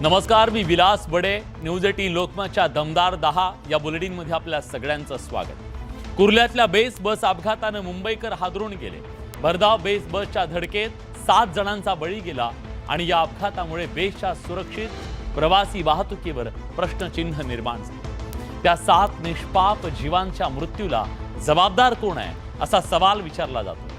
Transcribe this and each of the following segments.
नमस्कार, मी विलास बडे. न्यूज 18 लोकमतच्या दमदार 10 या बुलेटिनमध्ये आपल्या सगळ्यांचं स्वागत. कुर्ल्यातल्या बेस्ट बस अपघाताने मुंबईकर हादरून गेले. भरधाव बेस्ट बसच्या धडकेत 7 जणांचा बळी गेला आणि या अपघातामुळे बेस्टच्या सुरक्षित प्रवासी वाहतुकीवर प्रश्नचिन्ह निर्माण झाले. त्या 7 निष्पाप जीवांच्या मृत्यूला जबाबदार कोण आहे असा सवाल विचारला जातो.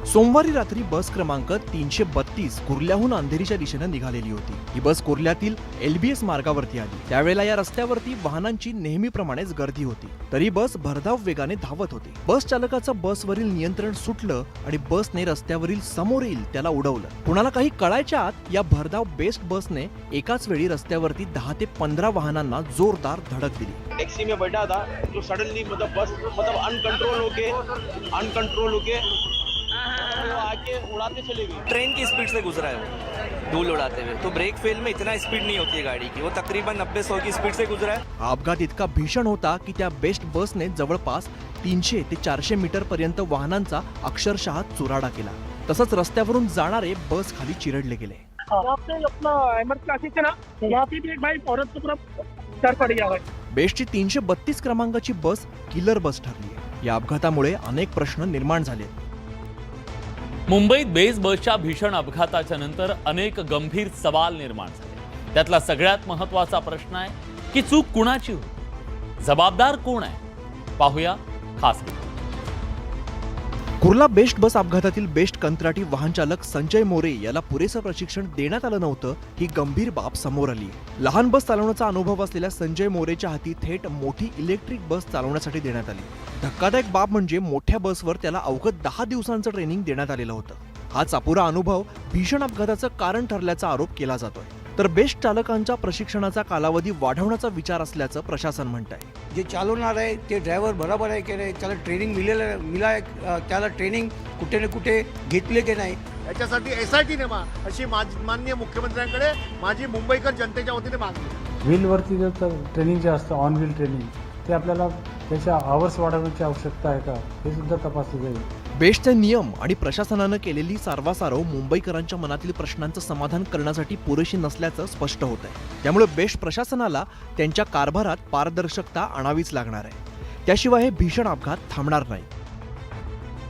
सोमवारी रात्री बस क्रमांक 332 कुर्ल्याहून अंधेरीच्या दिशेने निघालेली होती. ही बस कुर्ल्यातील LBS मार्गावरती आली. त्यावेळेला या रस्त्यावरती वाहनांची नेहमीप्रमाणेच गर्दी होती. तरी बस भरधाव वेगाने धावत होती. बस चालकाचं बसवरील नियंत्रण सुटलं आणि बसने रस्त्यावरील समोरील त्याला उडवलं. कुणाला काही कळायच्या आत या भरधाव बेस्ट बसने एकाच वेळी रस्त्यावरती 10 ते 15 वाहनांना जोरदार धडक दिली. टैक्सी में बैठा था तो सडनली बस अनकंट्रोल होके वो आके उड़ाते चले गए. ट्रेन की स्पीड से गुजरा है वो, धूल उड़ाते हुए. तो ब्रेक फेल में इतना स्पीड नहीं होती है गाड़ी की. वो तकरीबन 90-100 की स्पीड से गुजरा है. हा अपघात इतका भीषण होता की त्या बेस्ट बसने जवळपास 300 ते 400 मीटर पर्यंत वाहनांचा अक्षरशः चुराडा केला. तसंच रस्त्यावरून जाणारे बस खाली चिरडले गेले. बेस्टची 332 क्रमांकाची बस किलर बस ठरली. या अपघातामुळे अनेक प्रश्न निर्माण झाले. मुंबईत बेस्ट बसच्या भीषण अपघाताच्या नंतर अनेक गंभीर सवाल निर्माण झाले. त्यातला सगळ्यात महत्त्वाचा प्रश्न आहे की चूक कुणाची होती, जबाबदार कोण आहे. पाहूया खास रिपोर्ट. कुर्ला बेस्ट बस अपघातातील बेस्ट कंत्राटी वाहन चालक संजय मोरे याला पुरेसं प्रशिक्षण देण्यात आलं नव्हतं, ही गंभीर बाब समोर आली. लहान बस चालवण्याचा अनुभव असलेल्या संजय मोरेच्या हाती थेट मोठी इलेक्ट्रिक बस चालवण्यासाठी देण्यात आली. धक्कादायक बाब म्हणजे मोठ्या बसवर त्याला अवघं 10 दिवसांचं ट्रेनिंग देण्यात आलेलं होतं. हाच अपुरा अनुभव भीषण अपघाताचं कारण ठरल्याचा आरोप केला जातोय. तर बेस्ट चालकांच्या प्रशिक्षणाचा कालावधी वाढवण्याचा विचार असल्याचं प्रशासन म्हणत आहे. जे चालवणार आहे ते ड्रायव्हर बरोबर आहे की नाही, त्याला ट्रेनिंग मिळालं, त्याला ट्रेनिंग कुठे ना कुठे घेतले की नाही, याच्यासाठी SIT नेमा अशी माननीय मुख्यमंत्र्यांकडे माझी मुंबईकर जनतेच्या वतीने मागणी. व्हीलवरती जे ट्रेनिंग जे असतं ऑन व्हील ट्रेनिंग, ते आपल्याला त्याच्या आवर्स वाढवण्याची आवश्यकता आहे का हे सुद्धा तपासलं जाईल. बेस्टचे नियम आणि प्रशासनानं केलेली सारवासारव मुंबईकरांच्या मनातील प्रश्नांचं समाधान करण्यासाठी पुरेशी नसल्याचं स्पष्ट होत आहे. त्यामुळे बेस्ट प्रशासनाला त्यांच्या कारभारात पारदर्शकता आणावीच लागणार आहे. त्याशिवाय हे भीषण अपघात थांबणार नाही.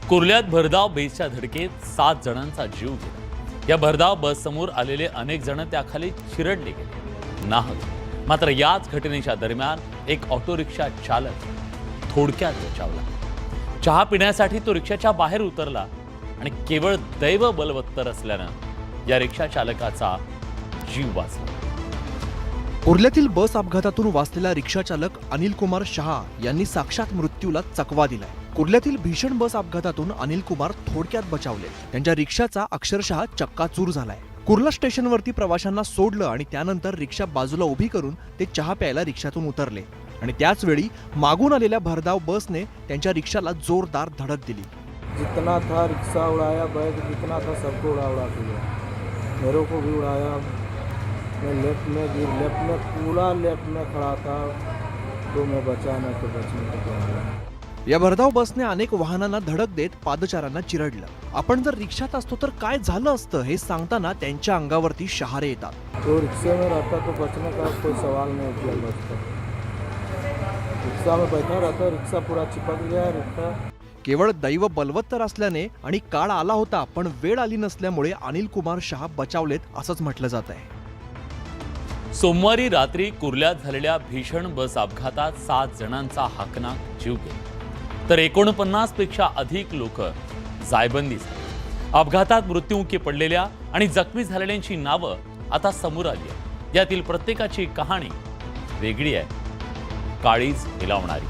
कुर्ल्यात भरधाव बेस्टच्या धडकेत 7 जणांचा जीव गेला. या भरधाव बस समोर आलेले अनेक जण त्याखाली चिरडले गेले नाहक. मात्र याच घटनेच्या दरम्यान एक ऑटो रिक्षा चालक थोडक्यात बचावला. चहा पिण्यासाठी तो रिक्षाच्या बाहेर उतरला आणि केवळ दैव बलवत्तर असल्यानं या रिक्षा चालकाचा जीव वाचला. कुर्ल्यातील बस अपघातातून वाचलेला रिक्षा चालक अनिल कुमार शहा यांनी साक्षात मृत्यूला चकवा दिलाय. कुर्ल्यातील भीषण बस अपघातातून अनिल कुमार थोडक्यात बचावले. त्यांच्या रिक्षाचा अक्षरशः चक्काचूर झालाय. कुर्ला स्टेशनवरती प्रवाशांना सोडलं आणि त्यानंतर रिक्षा बाजूला उभी करून ते चहा प्यायला रिक्षातून उतरले आणि त्याच वेळी मागून आलेल्या भरधाव बसने त्यांच्या रिक्षाला जोरदार धडक दिली. जितना था रिक्शा उड़ाया, बैग जितना था सबको उड़ा दिया. मेरे को भी उड़ाया. मैं लेफ्ट में पूरा लेफ्ट में खड़ा था तो मैं बचा, नहीं तो बचने को तैयार. या भरधाव बसने अनेक वाहनांना धडक देत पादचाऱ्यांना चिरडलं. आपण जर रिक्षात असतो तर काय झालं असतं हे सांगताना त्यांच्या अंगावरती शहारे येतात. तो रिक्शे में रहता तो बचने का कोई सवाल नहीं किया बचता. रिक्शा में बैठा रहता, रिक्शा पूरा चिपक गया. रिक्शा केवळ दैव बलवत्तर असल्याने आणि काळ आला होता पण वेळ आली नसल्यामुळे अनिल कुमार शहा बचावलेत असंच म्हटलं जात आहे. सोमवारी रात्री कुर्ल्यात झालेल्या भीषण बस अपघातात 7 जणांचा हकनाक जीव गेला तर 49 पेक्षा अधिक लोक जायबंदी झाली. अपघातात मृत्युमुखी पडलेल्या आणि जखमी झालेल्यांची नावं आता समोर आली आहेत. यातील प्रत्येकाची कहाणी वेगळी आहे, काळीज हिलावणारी.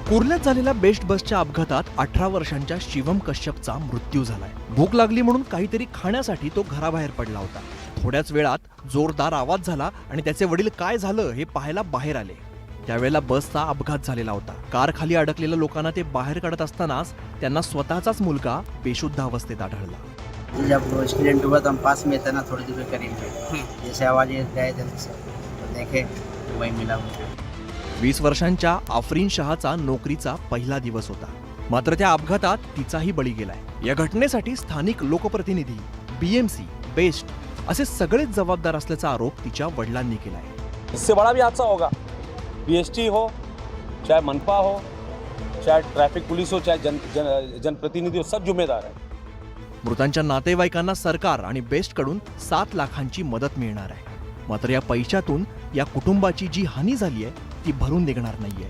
कुर्ल्यात झालेल्या बेस्ट बसच्या अपघातात 18 वर्षांच्या शिवम कश्यपचा मृत्यू झालाय. भूक लागली म्हणून काहीतरी खाण्यासाठी तो घराबाहेर पडला होता. थोड्याच वेळात जोरदार आवाज झाला आणि त्याचे वडील काय झालं हे पाहायला बाहेर आले. त्यावेळेला बसचा अपघात झालेला होता. कार खाली अडकलेल्या लोकांना ते बाहेर काढत असतानाच त्यांना स्वतःचाच मुलगा बेशुद्ध अवस्थेत आढळला. जब एक्सीडेंट हुआ तो हम पास में थे ना, थोड़ी दूर के करीब थे. जैसे आवाज गए जल्दी से तो देखे तो वही मिला. 20 वर्षांच्या आफरीन शहाचा नोकरीचा पहिला दिवस होता. मात्र त्या अपघातात तिचाही बळी गेलाय. या घटनेसाठी स्थानिक लोकप्रतिनिधी, BMC, बेस्ट असे सगळेच जबाबदार असल्याचा आरोप तिच्या वडिलांनी केलाय। इससे बड़ा भी हादसा होगा। बीएसटी हो, चाहे मनपा हो, चाहे ट्रैफिक पुलिस हो, चाहे जनप्रतिनिधि हो, सब जिम्मेदार है। मृतांच्या नातेवाईकांना सरकार आणि बेस्टकडून 7 लाखांची मदत मिळणार आहे। मात्र या पैशातून या कुटुंबाची जी हानी झाली आहे ती भरून निघणार नाहीये।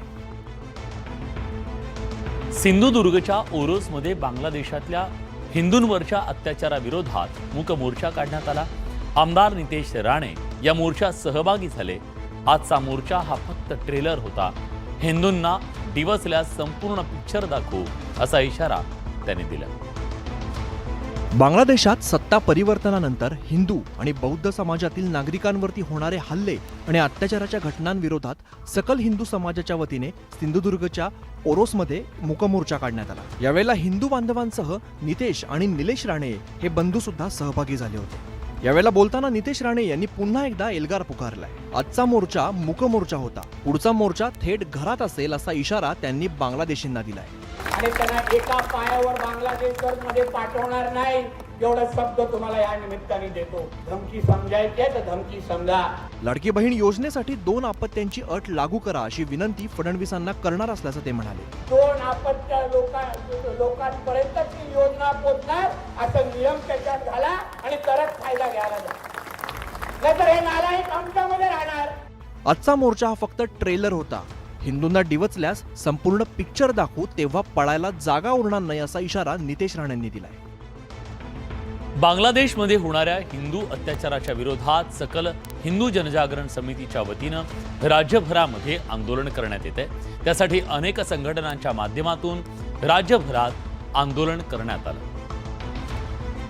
सिंधुदुर्गच्या ओरोसमध्ये बांगलादेशातल्या हिंदूंवरच्या अत्याचाराविरोधात मूक मोर्चा काढण्यात आला। आमदार नितेश राणे या मोर्चात सहभागी झाले। आजचा मोर्चा हा फक्त ट्रेलर होता। हिंदूंना डिवचल्यास संपूर्ण पिक्चर दाखवू असा इशारा त्यांनी दिला। बांगलादेशात सत्ता परिवर्तनानंतर हिंदू आणि बौद्ध समाजातील नागरिकांवरती होणारे हल्ले आणि अत्याचाराच्या घटनांविरोधात सकल हिंदू समाजाच्या वतीने सिंधुदुर्गच्या ओरोसमध्ये मूकमोर्चा काढण्यात आला। यावेळेला हिंदू बांधवांसह नितेश आणि निलेश राणे हे बंधू सुद्धा सहभागी झाले होते। यावेळेला बोलताना नितेश राणे यांनी पुन्हा एकदा एल्गार पुकारलाय। आजचा मोर्चा मूकमोर्चा होता, पुढचा मोर्चा थेट घरात असेल असा इशारा त्यांनी बांगलादेशींना दिलाय। आणि त्यांना एका पायावर बांगलादेशमध्ये पाठवणार नाही एवढा शब्द तुम्हाला या निमित्ताने देतो। धमकी समजायची आहे तर धमकी समजा। लाडकी बहीण योजनेसाठी 2 आपत्त्यांची अट लागू करा अशी विनंती फडणवीसांना करणार असल्याचं ते म्हणाले। 2 आपत्त्या लोकांपर्यंत ती योजना पोहोचणार असा नियम त्याच्यात घाला आणि तरच फायदा घ्यायला द्या, नाहीतर हे नालायक आमच्यामध्ये राहणार। आजचा मोर्चा हा फक्त ट्रेलर होता। हिंदूंना डिवचल्यास संपूर्ण पिक्चर दाखवू तेव्हा पळायला जागा उरणार नाही असा इशारा नितेश राणेंनी दिलाय। बांगलादेशमध्ये होणाऱ्या हिंदू अत्याचाराच्या विरोधात सकल हिंदू जनजागरण समितीच्या वतीनं राज्यभरामध्ये आंदोलन करण्यात येते। त्यासाठी अनेक संघटनांच्या माध्यमातून राज्यभरात आंदोलन करण्यात आलं।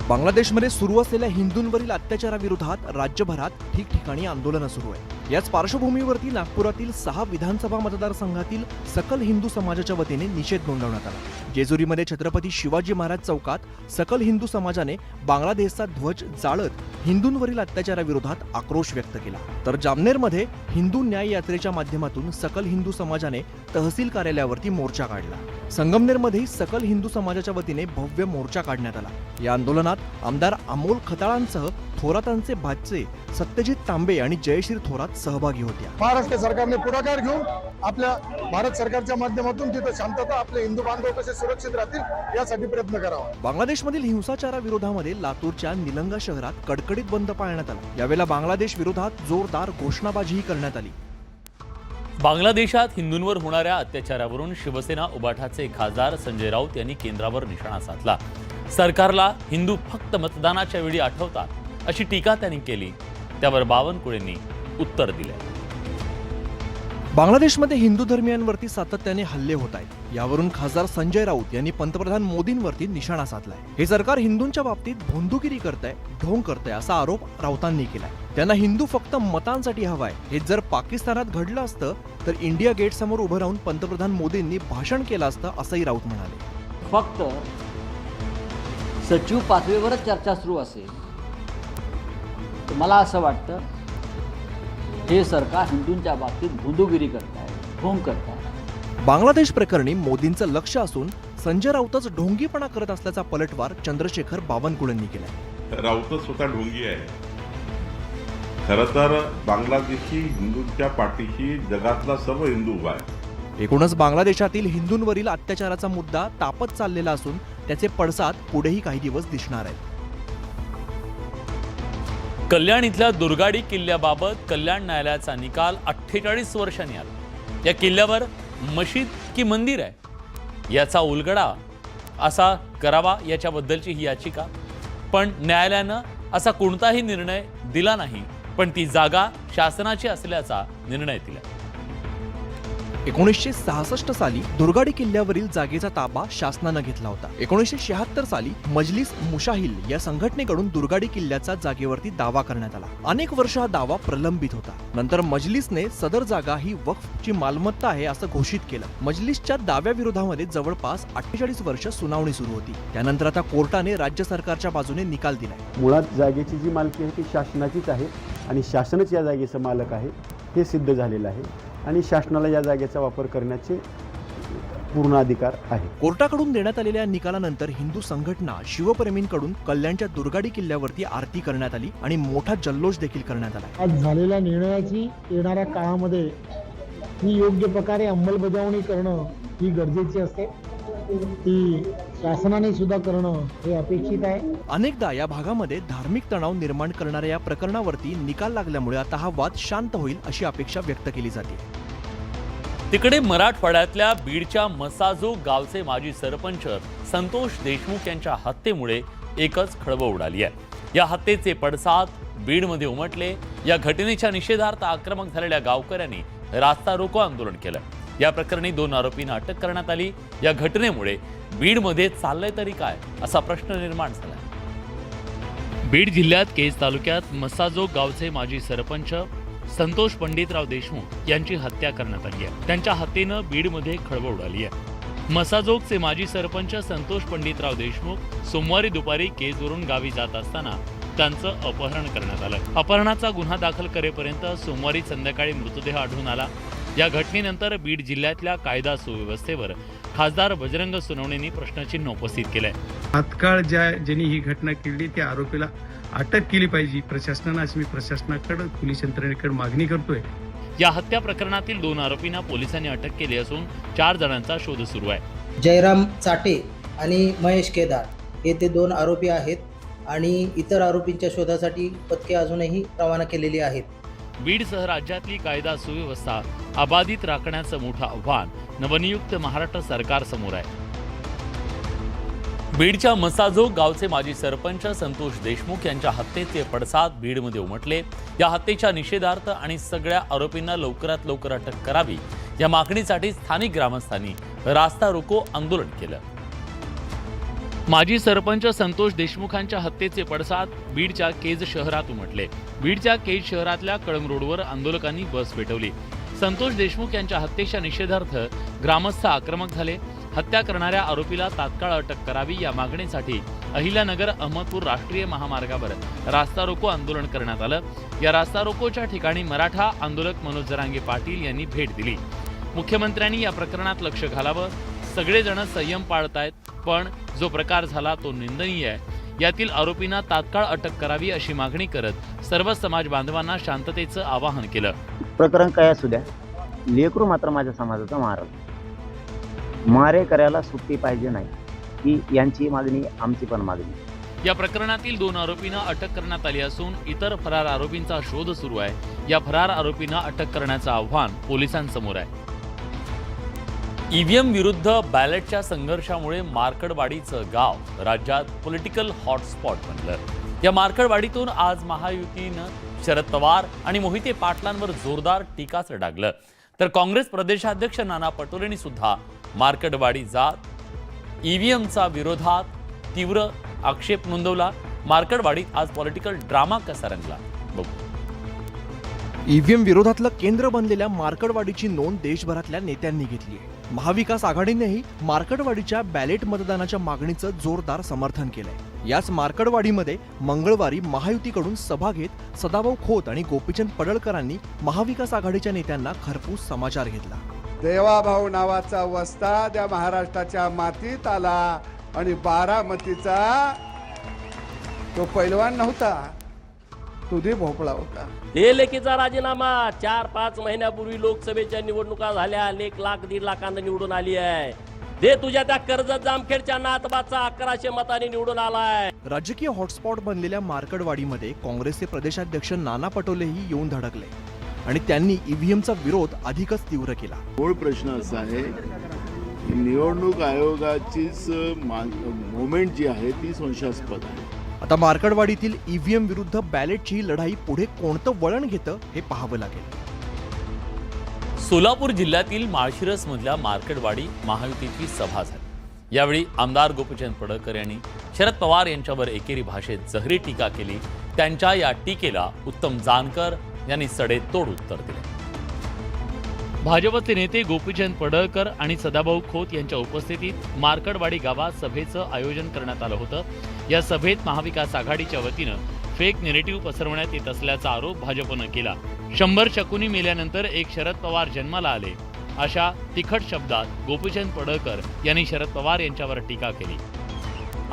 बांगलादेशमध्ये सुरू असलेल्या हिंदूंवरील अत्याचाराविरोधात राज्यभरात ठिकठिकाणी आंदोलनं सुरू आहे। याच पार्श्वभूमीवरती नागपुरातील 6 विधानसभा मतदारसंघातील सकल हिंदू समाजाच्या वतीने निषेध नोंदवण्यात आला। जेजुरीमध्ये छत्रपती शिवाजी महाराज चौकात सकल हिंदू समाजाने बांगलादेशचा ध्वज जाळत हिंदूंवरील अत्याचाराविरोधात आक्रोश व्यक्त केला। तर जामनेरमध्ये हिंदू न्याय यात्रेच्या माध्यमातून सकल हिंदू समाजाने तहसील कार्यालयावरती मोर्चा काढला। संगमनेरमध्ये सकल हिंदू समाजाच्या वतीने भव्य मोर्चा काढण्यात आला। या आंदोलनात आमदार अमोल खताळांसह थोरातांचे भाचे सत्यजित तांबे आणि जयश्री थोरात सहभागी होत्या। महाराष्ट्र सरकारने पुढाकार घेऊन आपल्या भारत सरकारच्या माध्यमातून तिथे शांतता, आपले हिंदू बांधव कसे सुरक्षित राहतील यासाठी प्रयत्न करावा। बांगलादेशमधील हिंसाचाराविरोधामध्ये लातूरच्या निलंगा शहरात कडकडीत बंद पाळण्यात आला। यावेळेला बांगलादेश विरोधात जोरदार घोषणाबाजीही करण्यात आली। बांगलादेशात हिंदूंवर होणाऱ्या अत्याचारावरून शिवसेना उबाठाचे खासदार संजय राऊत यांनी केंद्रावर निशाणा साधला। सरकारला हिंदू फक्त मतदानाच्या वेळी आठवतात अशी टीका त्यांनी केली। त्यावर बावनकुळेंनी उत्तर दिले। बांगलादेशमध्ये हिंदू धर्मियांवरती सातत्याने हल्ले होत आहेत। यावरून खासदार संजय राऊत यांनी पंतप्रधान मोदींवरती निशाणा साधलाय। हे सरकार हिंदूंच्या बाबतीत भोंदुगिरी करतंय, ढोंग करतंय असा आरोप राऊतांनी केलाय। त्यांना हिंदू फक्त मतांसाठी हवाय। हे जर पाकिस्तानात घडलं असतं तर इंडिया गेट समोर उभं राहून पंतप्रधान मोदींनी भाषण केलं असतं असंही राऊत म्हणाले। फक्त सचिव पातळीवरच चर्चा सुरू असेल तर मला असं वाटतं हे सरकार हिंदूंच्या बाबतीत भोंदूगिरी करताय, ढोंग करताय। बांगलादेश प्रकरणी मोदींचं लक्ष असून संजय राऊतच ढोंगीपणा करत असल्याचा पलटवार चंद्रशेखर बावनकुळेंनी केलाय। राऊतच स्वतः ढोंगी आहे। खरं तर बांगलादेशी हिंदूंच्या पाठीशी जगातला सर्व हिंदू उभा आहे। एकूणच बांगलादेशातील हिंदूंवरील अत्याचाराचा मुद्दा तापत चाललेला असून त्याचे पडसाद पुढेही काही दिवस दिसणार आहेत। कल्याण इथल्या दुर्गाडी किल्ल्याबाबत कल्याण न्यायालयाचा निकाल 48 वर्षांनी आला। या किल्ल्यावर मशीद की मंदिर आहे याचा उलगडा असा करावा याच्याबद्दलची ही याचिका, पण न्यायालयानं असा कोणताही निर्णय दिला नाही, पण ती जागा शासनाची असल्याचा निर्णय दिला। 1966 साली दुर्गाडी किल्ल्यावरील जागेचा ताबा शासनानं घेतला होता। 1976 साली मजलिस मुशाहिल या संघटनेकडून दुर्गाडी किल्ल्याचा जागेवरती दावा करण्यात आला। अनेक वर्ष हा दावा प्रलंबित होता। नंतर मजलिसने सदर जागा ही वक्फची मालमत्ता आहे असं घोषित केलं। मजलिसच्या दाव्याविरोधामध्ये जवळपास 48 वर्ष सुनावणी सुरू होती। त्यानंतर आता कोर्टाने राज्य सरकारच्या बाजूने निकाल दिलाय। मुळात जागेची जी मालकी आहे ती शासनाचीच आहे आणि शासनच या जागेचा मालक आहे हे सिद्ध झालेलं आहे आणि शासनाला या जागेचा वापर करण्याचे पूर्ण अधिकार आहे. कोर्टाकडून देण्यात आलेल्या निकालानंतर हिंदू संघटना, शिवप्रेमींकडून कल्याणच्या दुर्गाडी किल्ल्यावरती आरती करण्यात आली आणि मोठा जल्लोष देखील करण्यात आला. आज झालेल्या निर्णयाची येणाऱ्या काळामध्ये ही योग्य प्रकारे अंमलबजावणी करणं ही गरजेची असते. ती शासनाने सुद्धा करणं हे अपेक्षित आहे. अनेकदा या भागामध्ये धार्मिक तणाव निर्माण करणाऱ्या या प्रकरणावरती निकाल लागल्यामुळे आता हा वाद शांत होईल अशी अपेक्षा व्यक्त केली जाते. तिकडे मराठवाड्यातल्या बीडच्या मसाजोग गावचे माजी सरपंच संतोष देशमुख यांच्या हत्येमुळे एकच खळबळ उडाली आहे. या हत्येचे पडसाद बीडमध्ये उमटले. या घटनेच्या निषेधार्थ आक्रमक झालेल्या गावकऱ्यांनी रास्ता रोको आंदोलन केलं. या प्रकरणी 2 आरोपींना अटक करण्यात आली. या घटनेमुळे बीडमध्ये चाललंय तरी काय असा प्रश्न निर्माण झाला. बीड जिल्ह्यात केज तालुक्यात मसाजोग गावचे माजी सरपंच संतोष पंडितराव देशमुख यांची हत्या करण्यात आली आहे. त्यांच्या हत्येनं बीडमध्ये खळबळ उडाली आहे. मसाजोगचे माजी सरपंच संतोष पंडितराव देशमुख सोमवारी दुपारी केजवरून गावी जात असताना त्यांचं अपहरण करण्यात आलं. अपहरणाचा गुन्हा दाखल करेपर्यंत सोमवारी संध्याकाळी मृतदेह आढळून आला. या घटनेनंतर बीड जिल्ह्यातल्या कायदा सुव्यवस्थेवर खासदार बजरंग सोनवणेंनी प्रश्नचिन्ह उपस्थित केलंय. तात्काळ ज्यांनी ही घटना केली त्या आरोपीला अटक केली पाहिजे प्रशासनानं, अशी मी प्रशासनाकडे, पोलीस यंत्रणेकडे मागणी करतोय. या हत्या प्रकरणातील 2 आरोपींना पोलिसांनी अटक केली असून 4 जणांचा शोध सुरू आहे. जयराम चाटे आणि महेश केदार हे ते 2 आरोपी आहेत आणि इतर आरोपींच्या शोधासाठी पथके अजूनही रवाना केलेली आहेत. बीडसह राज्यातली कायदा सुव्यवस्था अबाधित राखण्याचं मोठं आव्हान नवनियुक्त महाराष्ट्र सरकारसमोर आहे. बीडच्या मसाजोग गावचे माजी सरपंच संतोष देशमुख यांच्या हत्येचे पडसाद बीडमध्ये उमटले. या हत्येच्या निषेधार्थ आणि सगळ्या आरोपींना लवकरात लवकर अटक करावी या मागणीसाठी स्थानिक ग्रामस्थांनी रास्ता रोको आंदोलन केलं. माजी सरपंच संतोष देशमुखांच्या हत्येचे पडसाद बीडच्या केज शहरात उमटले. बीडच्या केज शहरातल्या कळंब रोडवर आंदोलकांनी बस पेटवली. संतोष देशमुख यांच्या हत्येच्या निषेधार्थ ग्रामस्थ आक्रमक झाले. हत्या करणाऱ्या आरोपीला तात्काळ अटक करावी या मागणीसाठी अहिल्यानगर अहमदपूर राष्ट्रीय महामार्गावर रास्ता रोको आंदोलन करण्यात आलं. या रास्ता रोकोच्या ठिकाणी मराठा आंदोलक मनोज जरांगे पाटील यांनी भेट दिली. मुख्यमंत्र्यांनी या प्रकरणात लक्ष घालावं. सगळेजण संयम पाळतायत, पण जो प्रकार झाला तो निंदनीय आहे. यातील आरोपींना तात्काळ अटक करावी अशी मागणी करत सर्व समाज बांधवांना शांततेचं आवाहन केलं. प्रकरण काय असू द्या, लेकरू मात्र माझ्या समाजाचा महाराज. मारेकऱ्याला सुट्टी पाहिजे नाही ही यांची मागणी, आमची पण मागणी. या प्रकरणातील 2 आरोपींना अटक करण्यात आली असून इतर फरार आरोपींचा शोध सुरू आहे. या फरार आरोपींना अटक करण्याचं आव्हान पोलिसांसमोर आहे. ईव्हीएम विरुद्ध बॅलेटच्या संघर्षामुळे मार्कडवाडीचं गाव राज्यात पॉलिटिकल हॉटस्पॉट बनलं. या मार्कडवाडीतून आज महायुतीनं शरद पवार आणि मोहिते पाटलांवर जोरदार टीकास्त्र डागलं. तर काँग्रेस प्रदेशाध्यक्ष नाना पटोलेंनी सुद्धा मार्कडवाडी जात ईव्हीएमचा विरोधात तीव्र आक्षेप नोंदवला. मार्कडवाडीत आज पॉलिटिकल ड्रामा कसा रंगला बघू. ईव्हीएम विरोधातलं केंद्र बनलेल्या मार्कडवाडीची नोंद देशभरातल्या नेत्यांनी घेतली आहे. महाविकास आघाडीनेही मार्कडवाडीच्या बॅलेट मतदानाच्या मागणीचं जोरदार समर्थन केलंय. याच मार्कडवाडीमध्ये मंगळवारी महायुतीकडून सभा घेत सदाभाऊ खोत आणि गोपीचंद पडळकरांनी महाविकास आघाडीच्या नेत्यांना खरपूस समाचार घेतला. देवाभाऊ नावाचा वस्ता त्या महाराष्ट्राच्या मातीत आला आणि बारामतीचा तो पैलवान नव्हता, तुझी भोपळा होता. लेखीचा राजीनामा 4-5 महिन्यापूर्वी लोकसभेच्या निवडणुका झाल्या. 1 लाख 1.5 लाखांना निवडून आली आहे. दे तुझ्या त्या कर्जत जामखेडच्या नातबाचा 1100 मतांनी निवडून आलाय. राजकीय हॉटस्पॉट बनलेल्या मार्कडवाडीमध्ये काँग्रेसचे प्रदेशाध्यक्ष नाना पटोलेही येऊन धडकले आणि त्यांनी ईव्हीएमचा विरोध अधिकच तीव्र केला. मूळ प्रश्न असा आहे की निवडणूक आयोगाचीच मोमेंट जी आहे ती संशयास्पद आहे. आता मार्कडवाडीतील ईव्हीएम विरुद्ध बॅलेटची लढाई पुढे कोणतं वळण घेतं हे पाहावं लागेल. सोलापूर जिल्ह्यातील माळशिरस मधल्या मार्कडवाडी महायुतीची सभा झाली. यावेळी आमदार गोपीचंद पडळकर यांनी शरद पवार यांच्यावर एकेरी भाषेत जहरी टीका केली. त्यांच्या या टीकेला उत्तम जानकर यांनी सडेतोड उत्तर दिले. भाजपचे नेते गोपीचंद पडळकर आणि सदाभाऊ खोत यांच्या उपस्थितीत मार्कडवाडी गावात सभेचं आयोजन करण्यात आलं होतं. या सभेत महाविकास आघाडीच्या वतीनं फेक नेरेटिव्ह पसरवण्यात येत असल्याचा आरोप भाजपनं केला. 100 शकुनी मेल्यानंतर एक शरद पवार जन्माला आले अशा तिखट शब्दात गोपीचंद पडळकर यांनी शरद पवार यांच्यावर टीका केली.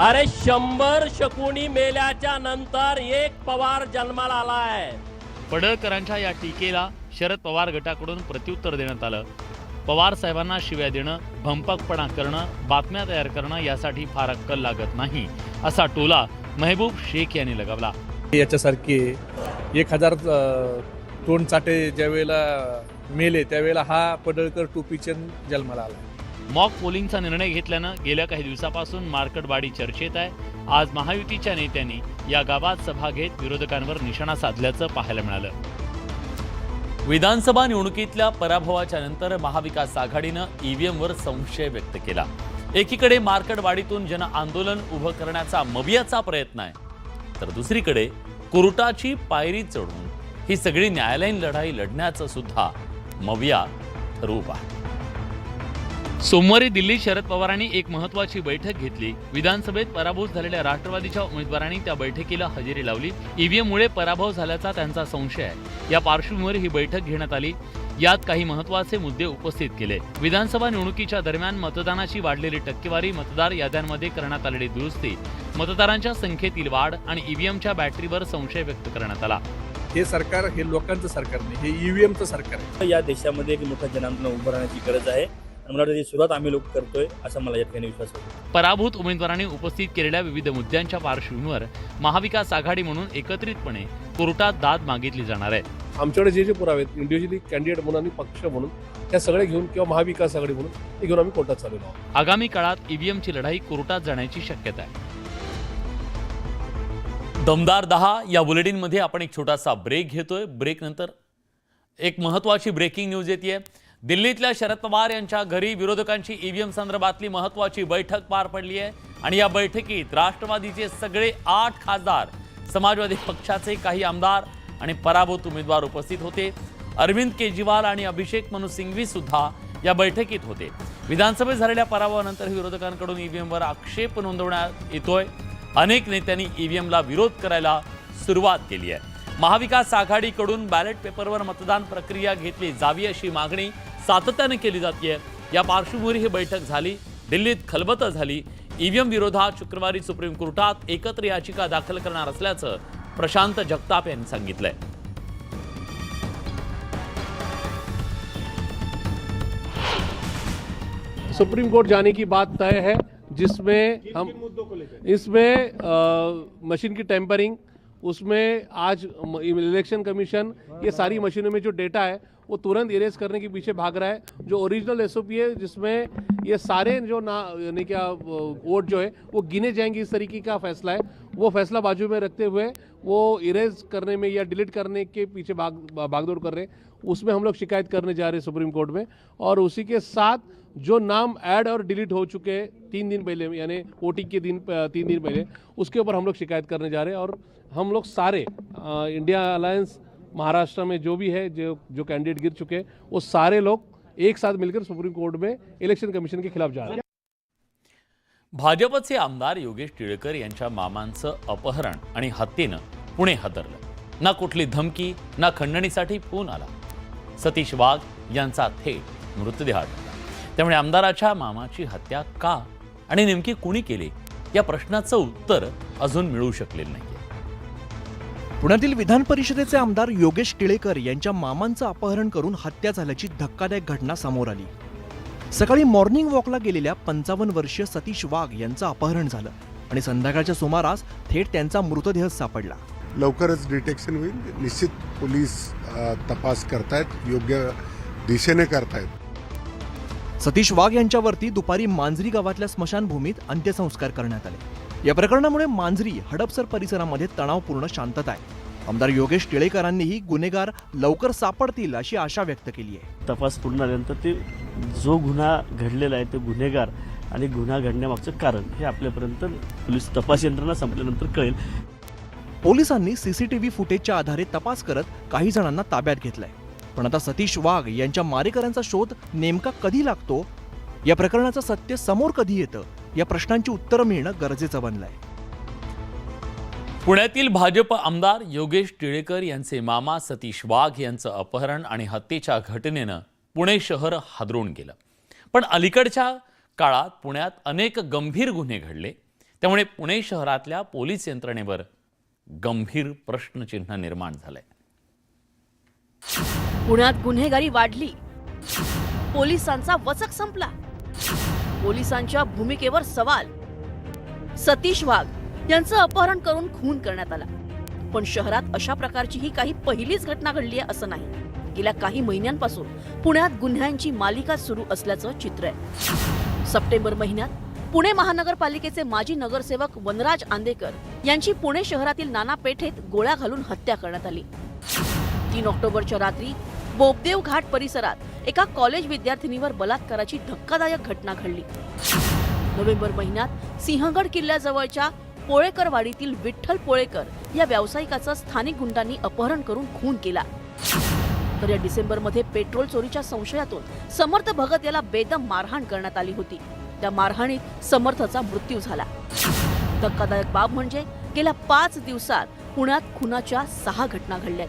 अरे 100 शकुनी मेल्याच्या नंतर एक पवार जन्माला आलाय. पडळकरांच्या या टीकेला शरद पवार गटाकडून प्रत्युत्तर देण्यात आलं. पवार साहेबांना शिव्या देणं, भंपकपणा करणं, बातम्या तयार करणं यासाठी फार अक्कल लागत नाही असा टोला महबूब शेख यांनी लगावला. याच्यासारखे 1000 तोंड चाटे ज्या वेळेला मेले त्यावेळेला हा पडळकर टोपीचंद जन्माला आला. मॉक पोलिंगचा निर्णय घेतल्यानं गेल्या काही दिवसापासून मार्केटवाडी चर्चेत आहे. आज महायुतीच्या नेत्यांनी या गावात सभा घेत विरोधकांवर निशाणा साधल्याचं पाहायला मिळालं. विधानसभा निवडणुकीतल्या पराभवाच्या नंतर महाविकास आघाडीनं ईव्हीएमवर संशय व्यक्त केला. एकीकडे मार्केटवाडीतून जन आंदोलन उभं करण्याचा मवियाचा प्रयत्न आहे, तर दुसरीकडे कोर्टाची पायरी चढून ही सगळी न्यायालयीन लढाई लढण्याचं सुद्धा मविया ठरवू आहे. सोमवारी दिल्लीत शरद पवारांनी एक महत्त्वाची बैठक घेतली. विधानसभेत पराभूत झालेल्या राष्ट्रवादीच्या उमेदवारांनी त्या बैठकीला हजेरी लावली. ईव्हीएममुळे पराभव झाल्याचा त्यांचा संशय आहे. या पार्श्वभूमीवर ही बैठक घेण्यात आली. यात काही महत्त्वाचे मुद्दे उपस्थित केले. विधानसभा निवडणुकीच्या दरम्यान मतदानाची वाढलेली टक्केवारी, मतदार याद्यांमध्ये करण्यात आलेली दुरुस्ती, मतदारांच्या संख्येतील वाढ आणि ईव्हीएमच्या बॅटरीवर संशय व्यक्त करण्यात आला. हे सरकार हे लोकांचं सरकार नाही, हे ईव्हीएमचं सरकार आहे. या देशामध्ये एक मोठं जनांदोलन उभं राहण्याची गरज आहे. मला वाटतं सुरुवात आम्ही लोक करतोय असा मला या ठिकाणी विश्वास होतो. पराभूत उमेदवारांनी उपस्थित केलेल्या विविध मुद्द्यांच्या पार्श्वभूमीवर महाविकास आघाडी म्हणून एकत्रितपणे कोर्टात दाद मागितली जाणार आहे. आमच्याकडे जे पुरावे आहेत इंडिव्हिज्युअली कॅन्डिडेट म्हणून आणि पक्ष म्हणून त्या सगळे घेऊन किंवा महाविकास आघाडी म्हणून ते घेऊन आम्ही कोर्टात चालू आहोत. आगामी काळात ईव्हीएमची लढाई कोर्टात जाण्याची शक्यता आहे. दमदार 10 या बुलेटिनमध्ये आपण एक छोटासा ब्रेक घेतोय. ब्रेक नंतर एक महत्त्वाची ब्रेकिंग न्यूज येते. दिल्लीतल्या शरद पवार यांच्या घरी विरोधकांची ईव्हीएम संदर्भातली महत्त्वाची बैठक पार पडली आहे आणि या बैठकीत राष्ट्रवादीचे सगळे 8 खासदार, समाजवादी पक्षाचे काही आमदार आणि पराभूत उमेदवार उपस्थित होते. अरविंद केजरीवाल आणि अभिषेक मनु सिंघवी सुद्धा या बैठकीत होते. विधानसभेत झालेल्या पराभवानंतर विरोधकांकडून ईव्हीएमवर आक्षेप नोंदवण्यात येतोय. अनेक नेत्यांनी ईव्हीएमला विरोध करायला सुरुवात केली आहे. महाविकास आघाडीकडून बॅलेट पेपरवर मतदान प्रक्रिया घेतली जावी अशी मागणी सातत्याने केली जाते. या पार्श्वभूमीवर ही बैठक झाली. दिल्लीत खलबत झाली. ईव्हीएम विरोधात शुक्रवारी सुप्रीम कोर्टात एकत्र याचिका दाखल करणार असल्याचं प्रशांत जगताप यांनी सांगितलंय. सुप्रीम कोर्ट जाने की बात तय है, जिसमें हम इसमें मशीन की टेम्परिंग, उसमें आज इलेक्शन कमीशन ये सारी मशीनों में जो डेटा है वो तुरंत इरेज करने के पीछे भाग रहा है. जो ओरिजिनल एसओपी है जिसमें ये सारे जो यानी क्या वोट जो है वो गिने जाएंगे, इस तरीके का फैसला है. वो फैसला बाजू में रखते हुए वो इरेज करने में या डिलीट करने के पीछे भागदौड़ कर रहे हैं. उसमें हम लोग शिकायत करने जा रहे हैं सुप्रीम कोर्ट में. और उसी के साथ जो नाम ऐड और डिलीट हो चुके हैं 3 दिन पहले, यानी वोटिंग के दिन 3 दिन पहले, उसके ऊपर हम लोग शिकायत करने जा रहे हैं. और हम लोग सारे इंडिया अलायंस महाराष्ट्र में जो भी है, जो कैंडिडेट गिर चुके हैं, वो सारे लोग एक साथ मिलकर सुप्रीम कोर्ट में इलेक्शन कमिशन के खिलाफ जा रहे हैं. भाजपचे आमदार योगेश टिळेकर यांच्या मामांचं अपहरण आणि हत्येनं पुणे हादरलं. ना कुठली धमकी, ना खंडणीसाठी फोन आला. सतीश वाघ यांचा थेट मृतदेह आढळला. त्यामुळे आमदाराच्या मामाची हत्या का आणि नेमकी कुणी केली या प्रश्नाचं उत्तर अजून मिळू शकलेलं नाही. पुण्यातील विधान परिषदेचे आमदार योगेश टिळेकर यांच्या मामांचं अपहरण करून हत्या झाल्याची धक्कादायक घटना समोर आली. सकाळी मॉर्निंग वॉकला गेलेल्या 55 वर्षीय सतीश वाघ यांचं अपहरण झालं आणि संध्याकाळच्या सुमारास थेट त्यांचा मृतदेह सापडला. लवकरच डिटेक्शन होईल. निश्चित पोलीस तपास करतायत, योग्य दिशेने करतायत. सतीश वाघ यांच्यावरती दुपारी मांजरी गावातल्या स्मशानभूमीत अंत्यसंस्कार करण्यात आले. या प्रकरणामुळे मांजरी हडपसर परिसरामध्ये तणावपूर्ण शांतता आहे. आमदार योगेश टिळेकरांनीही गुन्हेगार लवकर सापडतील अशी आशा व्यक्त केली आहे. तपास पूर्ण झाल्यानंतर ते जो गुन्हा घडलेला आहे ते गुन्हेगार आणि गुन्हा घडण्यामागचं कारण हे आपल्यापर्यंत पोलीस तपास यंत्रणा संपल्यानंतर कळेल. पोलिसांनी सीसीटीव्ही फुटेजच्या आधारे तपास करत काही जणांना ताब्यात घेतलंय. पण आता सतीश वाघ यांच्या मारेकऱ्यांचा शोध नेमका कधी लागतो, या प्रकरणाचं सत्य समोर कधी येतं, या प्रश्नांची उत्तरं मिळणं गरजेचं बनलंय. पुण्यातील भाजप आमदार योगेश टिळेकर यांचे मामा सतीश वाघ यांचं अपहरण आणि हत्येच्या घटनेनं पुणे शहर हादरून गेलं. पण अलीकडच्या काळात पुण्यात अनेक गंभीर गुन्हे घडले, त्यामुळे पुणे शहरातल्या पोलीस यंत्रणेवर गंभीर प्रश्नचिन्ह निर्माण झालंय. पुण्यात गुन्हेगारी वाढली, पोलिसांचा वचक संपला, पोलिसांच्या भूमिकेवर सवाल. सतीश वाघ यांचं अपहरण करून खून करण्यात आला. पण शहरात अशा प्रकारची ही काही पहिलीच घटना घडली आहे असं नाही. गेल्या काही महिन्यांपासून पुण्यात गुन्ह्यांची मालिका सुरू असल्याचं चित्र आहे. सप्टेंबर महिन्यात पुणे महानगरपालिकेचे माजी नगरसेवक वनराज आंदेकर यांची पुणे शहरातील नाना पेठेत गोळ्या घालून हत्या करण्यात आली. 3 ऑक्टोबरच्या रात्री बोपदेव घाट परिसरात एका कॉलेज विद्यार्थिनीवर बलात्काराची धक्कादायक घटना घडली. नोव्हेंबर महिन्यात सिंहगड किल्ल्याजवळच्या पोळेकरवाडीतील विठ्ठल पोळेकर या व्यावसायिकाचं स्थानिक गुंडांनी अपहरण करून खून केला. तर या डिसेंबरमध्ये पेट्रोल चोरीच्या संशयातून समर्थ भगत याला बेदम मारहाण करण्यात आली होती. त्या मारहाणीत समर्थचा मृत्यू झाला. धक्कादायक बाब म्हणजे गेल्या 5 दिवसात पुण्यात खुनाच्या 6 घटना घडल्या.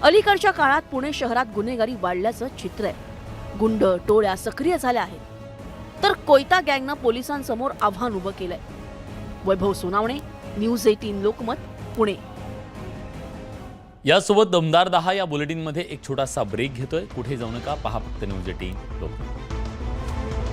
अलीकडच्या काळात पुणे शहरात गुन्हेगारी वाढल्याचं चित्र आहे. गुंड टोळ्या सक्रिय झाल्या आहेत. तर कोयता गँगनं पोलिसांसमोर आव्हान उभं केलंय. वैभव सोनावणे, न्यूज 18 लोकमत, पुणे. यासोबत दमदार 10 या बुलेटिनमध्ये एक छोटासा ब्रेक घेतोय. कुठे जाऊ नका, पहा फक्त न्यूज 18 लोकमत.